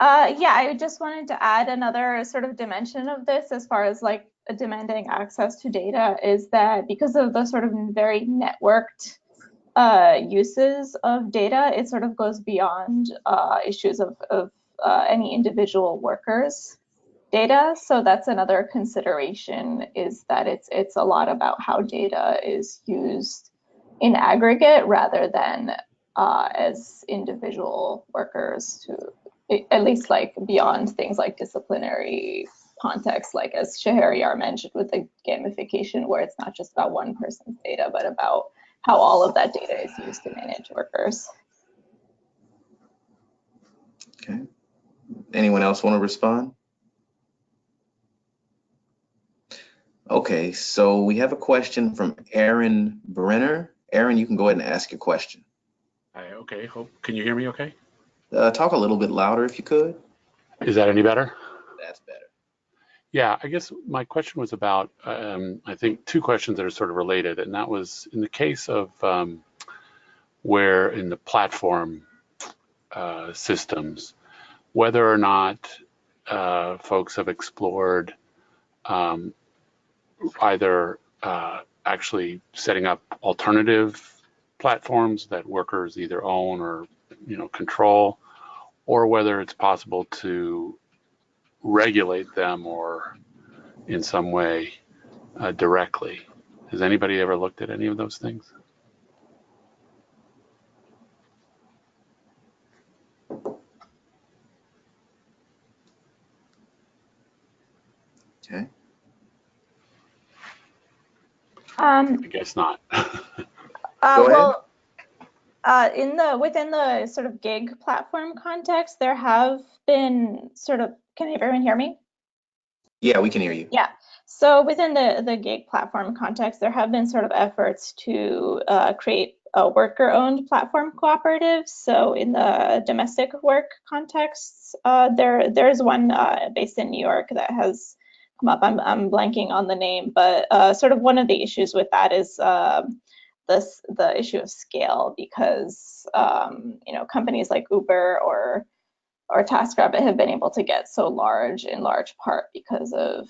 ahead. Yeah, I just wanted to add another sort of dimension of this as far as like demanding access to data is that because of the sort of very networked uses of data, it sort of goes beyond issues of any individual worker's data. So that's another consideration, is that it's a lot about how data is used in aggregate rather than as individual workers, to at least like beyond things like disciplinary context, like as Shahryar mentioned with the gamification, where it's not just about one person's data, but about how all of that data is used to manage workers. Okay. Anyone else want to respond? Okay, so we have a question from Aaron Brenner. Aaron, you can go ahead and ask your question. Hi, okay, can you hear me okay? Talk a little bit louder if you could. Is that any better? That's better. Yeah, I guess my question was about, I think, two questions that are sort of related, and that was in the case of where in the platform systems, whether or not folks have explored either actually setting up alternative platforms that workers either own or control, or whether it's possible to regulate them or in some way directly. Has anybody ever looked at any of those things? Okay. I guess not. Well, within the sort of gig platform context, there have been sort of, can everyone hear me? Yeah, we can hear you. Yeah. So within the gig platform context, there have been sort of efforts to create worker-owned platform cooperatives. So in the domestic work contexts, there's one based in New York that has come up. I'm blanking on the name, but sort of one of the issues with that is the issue of scale, because companies like Uber or TaskRabbit have been able to get so large in large part because of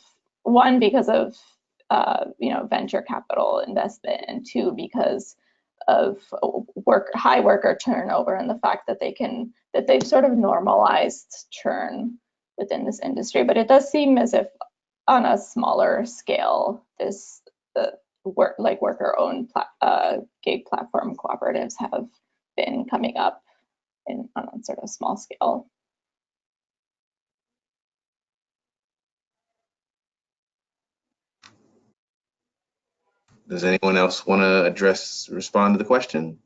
venture capital investment, and two, because of high worker turnover and the fact that they've sort of normalized churn within this industry. But it does seem as if on a smaller scale, worker-owned gig platform cooperatives have been coming up on a sort of small scale. Does anyone else want to respond to the question?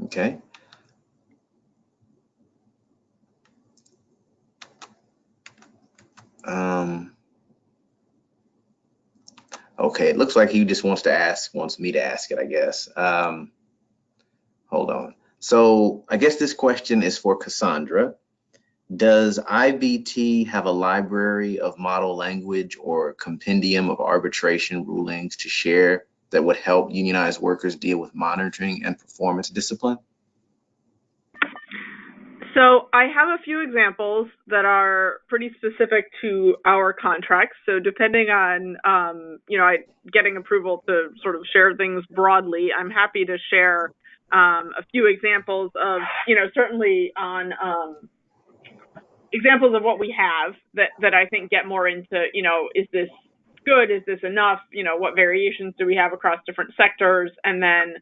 Okay. Okay, it looks like he just wants me to ask it, I guess. Hold on. So I guess this question is for Cassandra. Does IBT have a library of model language or a compendium of arbitration rulings to share that would help unionized workers deal with monitoring and performance discipline? So I have a few examples that are pretty specific to our contracts. So depending on, getting approval to sort of share things broadly, I'm happy to share a few examples of, certainly on examples of what we have that I think get more into, is this good? Is this enough? What variations do we have across different sectors? And then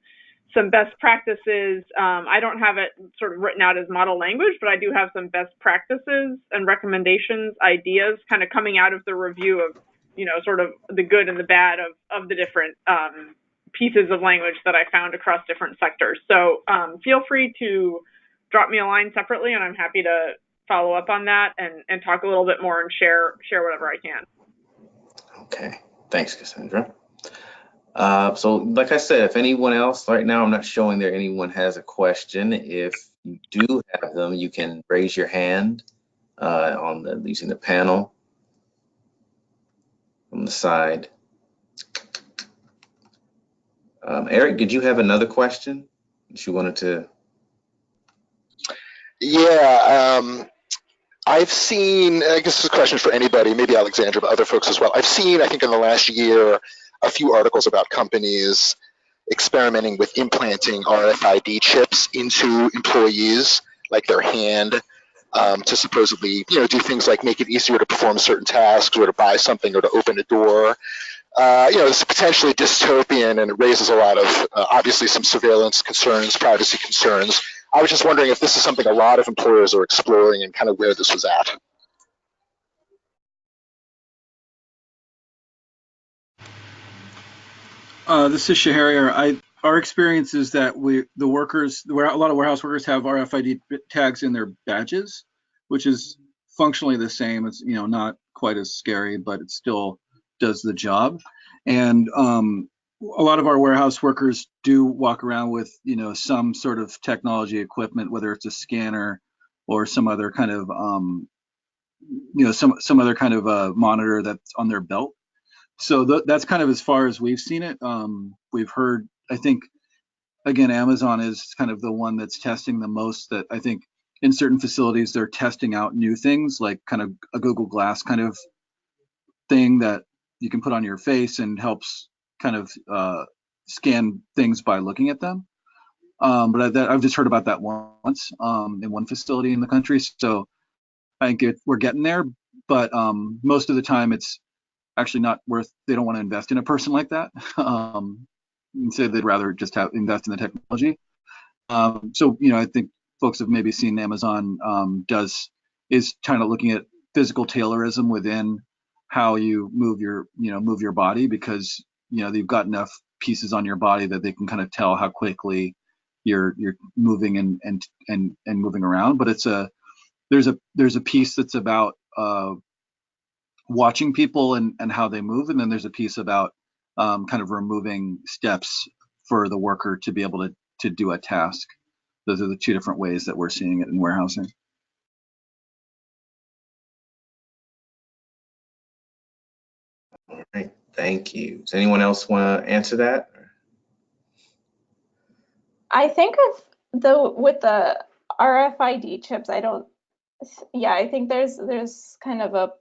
some best practices. I don't have it sort of written out as model language, but I do have some best practices and recommendations, ideas kind of coming out of the review of, sort of the good and the bad of the different pieces of language that I found across different sectors. So feel free to drop me a line separately, and I'm happy to follow up on that and talk a little bit more and share whatever I can. Okay, thanks, Cassandra. So like I said, if anyone else, right now I'm not showing that anyone has a question. If you do have them, you can raise your hand using the panel on the side. Eric, did you have another question that you wanted to Yeah, I've seen, I guess this is a question for anybody, maybe Alexandra, but other folks as well. I've seen, I think in the last year, a few articles about companies experimenting with implanting RFID chips into employees, like their hand, to supposedly, do things like make it easier to perform certain tasks or to buy something or to open a door. This is potentially dystopian, and it raises a lot of, obviously, some surveillance concerns, privacy concerns. I was just wondering if this is something a lot of employers are exploring and kind of where this was at. This is Shahariar. Our experience is that a lot of warehouse workers have RFID tags in their badges, which is functionally the same. It's not quite as scary, but it still does the job. And a lot of our warehouse workers do walk around with some sort of technology equipment, whether it's a scanner or some other kind of some other kind of monitor that's on their belt. So that's kind of as far as we've seen it. We've heard, I think, again, Amazon is kind of the one that's testing the most. That I think in certain facilities they're testing out new things, like kind of a Google Glass kind of thing that you can put on your face and helps kind of scan things by looking at them. But I've just heard about that once in one facility in the country. So I think we're getting there, but most of the time it's actually not worth. They don't want to invest in a person like that. And so they'd rather just invest in the technology. So I think folks have maybe seen Amazon is kind of looking at physical Taylorism within how you move your body, because they've got enough pieces on your body that they can kind of tell how quickly you're moving and moving around. But there's a piece that's about watching people and how they move, and then there's a piece about kind of removing steps for the worker to be able to do a task. Those are the two different ways that we're seeing it in warehousing. All right, thank you. Does anyone else want to answer that? I think with the RFID chips, I think there's kind of a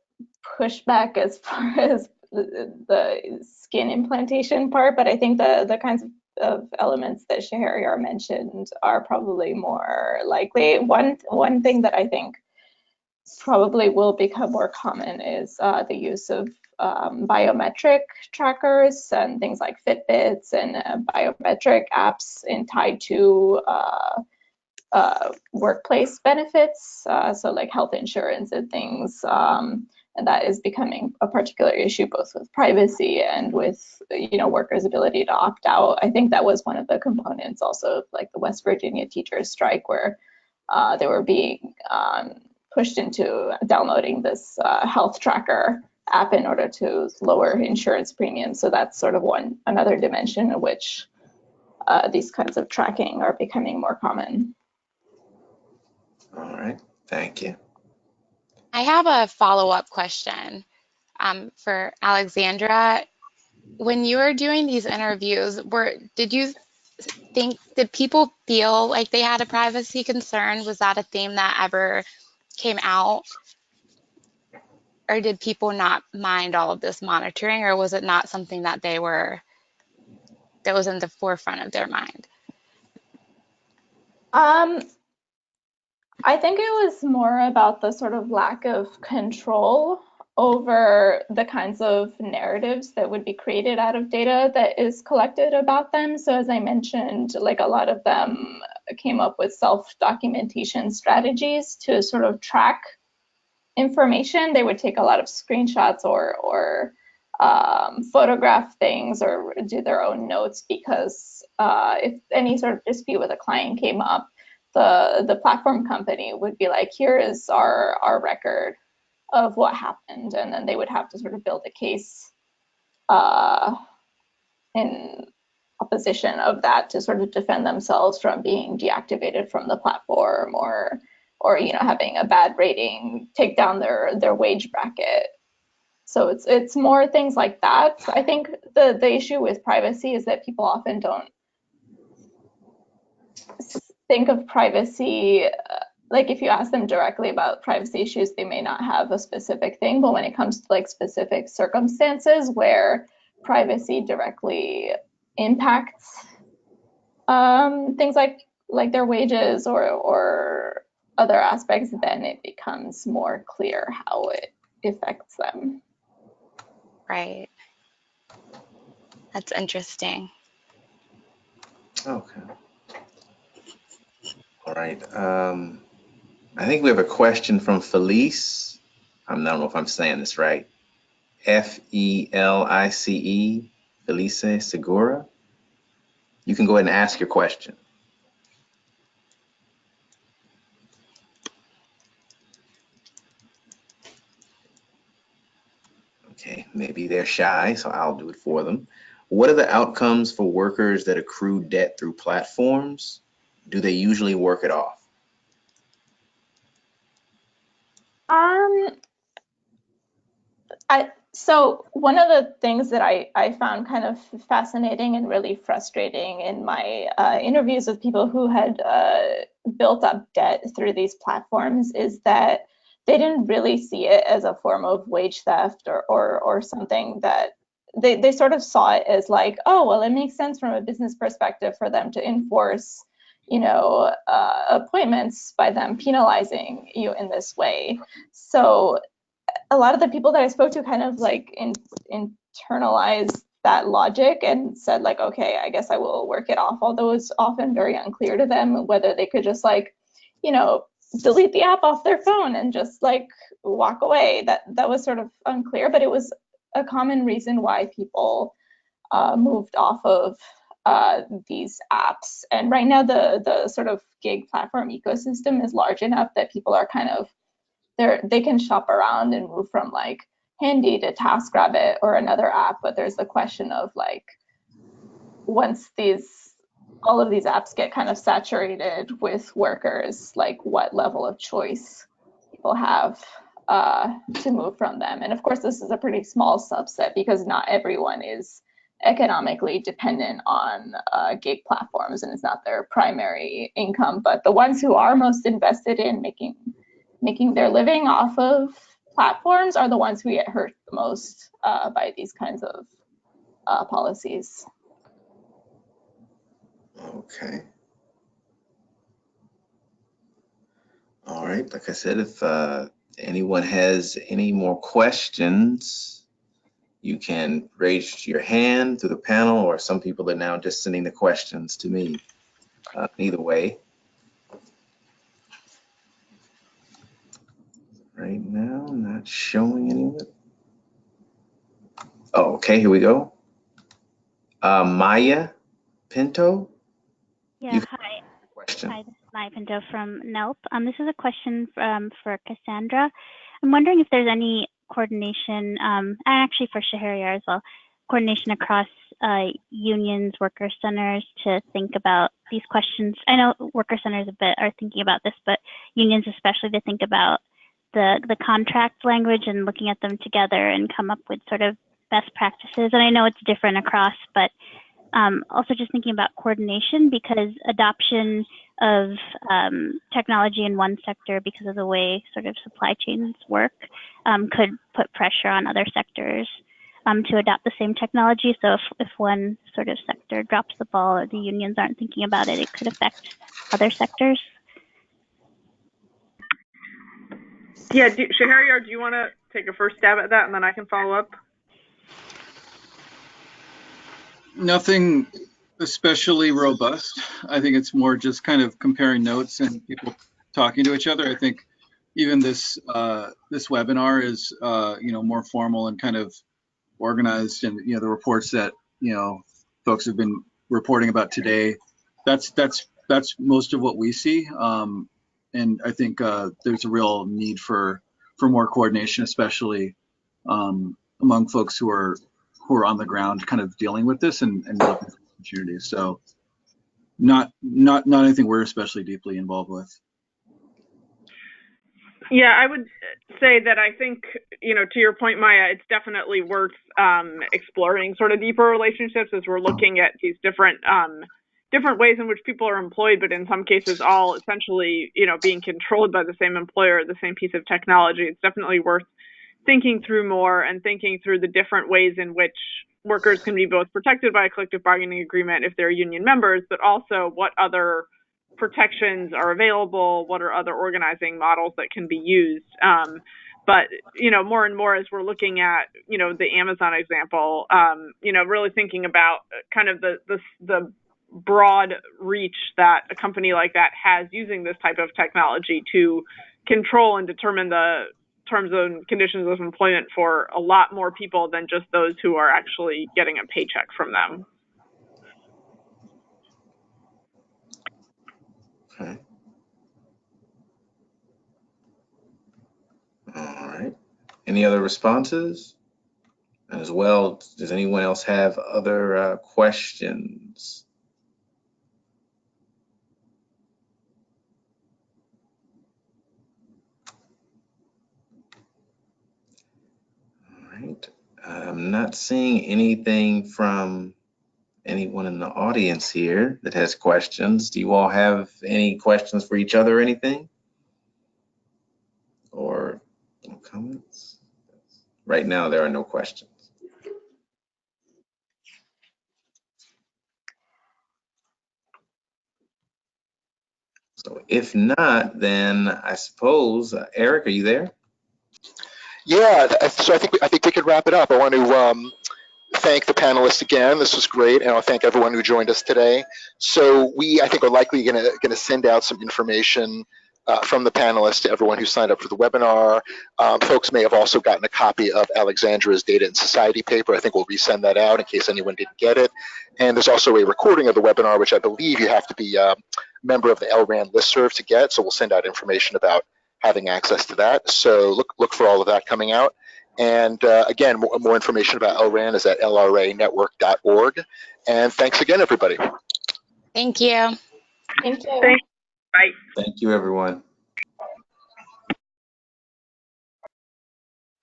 pushback as far as the skin implantation part, but I think the kinds of elements that Shahariar mentioned are probably more likely. One thing that I think probably will become more common is the use of biometric trackers and things like Fitbits and biometric apps tied to workplace benefits, so like health insurance and things. And that is becoming a particular issue both with privacy and with workers' ability to opt out. I think that was one of the components also of like the West Virginia teachers strike, where they were being pushed into downloading this health tracker app in order to lower insurance premiums. So that's sort of another dimension in which these kinds of tracking are becoming more common. All right, thank you. I have a follow-up question for Alexandra. When you were doing these interviews, did people feel like they had a privacy concern? Was that a theme that ever came out? Or did people not mind all of this monitoring, or was it not something that was in the forefront of their mind? I think it was more about the sort of lack of control over the kinds of narratives that would be created out of data that is collected about them. So as I mentioned, like a lot of them came up with self-documentation strategies to sort of track information. They would take a lot of screenshots or photograph things or do their own notes, because if any sort of dispute with a client came up, the platform company would be like, here is our record of what happened, and then they would have to sort of build a case in opposition of that to sort of defend themselves from being deactivated from the platform or having a bad rating, take down their wage bracket. So it's more things like that. I think the issue with privacy is that people often don't think of privacy like if you ask them directly about privacy issues, they may not have a specific thing, but when it comes to like specific circumstances where privacy directly impacts things like their wages or other aspects, then it becomes more clear how it affects them. Right. That's interesting. Okay. All right. I think we have a question from Felice. I don't know if I'm saying this right. Felice, Felice Segura. You can go ahead and ask your question. Okay, maybe they're shy, so I'll do it for them. What are the outcomes for workers that accrue debt through platforms? Do they usually work it off? So one of the things that I found kind of fascinating and really frustrating in my interviews with people who had built up debt through these platforms is that they didn't really see it as a form of wage theft or something that they sort of saw it as like, oh, well, it makes sense from a business perspective for them to enforce, appointments by them penalizing you in this way. So a lot of the people that I spoke to kind of like internalized that logic and said like, okay, I guess I will work it off, although it's often very unclear to them whether they could just like, delete the app off their phone and just like walk away. That was sort of unclear, but it was a common reason why people moved off of these apps. And right now the sort of gig platform ecosystem is large enough that people are kind of they can shop around and move from like Handy to TaskRabbit or another app, but there's the question of like once all of these apps get kind of saturated with workers, like what level of choice people have to move from them. And of course, this is a pretty small subset because not everyone is economically dependent on gig platforms and it's not their primary income, but the ones who are most invested in making their living off of platforms are the ones who get hurt the most by these kinds of policies. Okay. All right. Like I said, if anyone has any more questions, you can raise your hand through the panel, or some people are now just sending the questions to me. Either way. Right now, not showing anyone. Oh, okay, here we go. Maya Pinto? Yeah, hi. Question. Hi, this is Maya Pinto from NELP. This is a question for Cassandra. I'm wondering if there's any coordination, and actually for Shahryar as well, coordination across unions, worker centers to think about these questions. I know worker centers a bit are thinking about this, but unions especially to think about the contract language and looking at them together and come up with sort of best practices. And I know it's different across, but also just thinking about coordination, because adoption of technology in one sector because of the way sort of supply chains work could put pressure on other sectors to adopt the same technology. So if one sort of sector drops the ball or the unions aren't thinking about it, it could affect other sectors. Yeah, Shahryar, do you want to take a first stab at that and then I can follow up? Nothing especially robust. I think it's more just kind of comparing notes and people talking to each other. I think even this this webinar is more formal and kind of organized, and the reports that folks have been reporting about today, that's most of what we see. And I think there's a real need for more coordination, especially among folks who are on the ground kind of dealing with this and looking for opportunities. So not anything we're especially deeply involved with. Yeah, I would say that I think, to your point, Maya, it's definitely worth exploring sort of deeper relationships as we're looking at these different different ways in which people are employed, but in some cases all essentially, being controlled by the same employer, the same piece of technology. It's definitely worth thinking through more and thinking through the different ways in which workers can be both protected by a collective bargaining agreement if they're union members, but also what other protections are available, what are other organizing models that can be used. But, more and more as we're looking at, the Amazon example, really thinking about kind of the broad reach that a company like that has using this type of technology to control and determine the terms and conditions of employment for a lot more people than just those who are actually getting a paycheck from them. Okay. All right. Any other responses? As well, does anyone else have other questions? All right. I'm not seeing anything from anyone in the audience here that has questions. Do you all have any questions for each other or anything? Or comments? Right now, there are no questions. So if not, then I suppose, Eric, are you there? Yeah, so I think we could wrap it up. I want to thank the panelists again. This was great, and I'll thank everyone who joined us today. So I think, are likely going to send out some information from the panelists to everyone who signed up for the webinar. Folks may have also gotten a copy of Alexandra's Data and Society paper. I think we'll resend that out in case anyone didn't get it. And there's also a recording of the webinar, which I believe you have to be a member of the LRAN listserv to get. So we'll send out information about having access to that. So look for all of that coming out. And again, more information about LRAN is at lranetwork.org. And thanks again, everybody. Thank you. Thank you. Thanks. Bye. Thank you, everyone.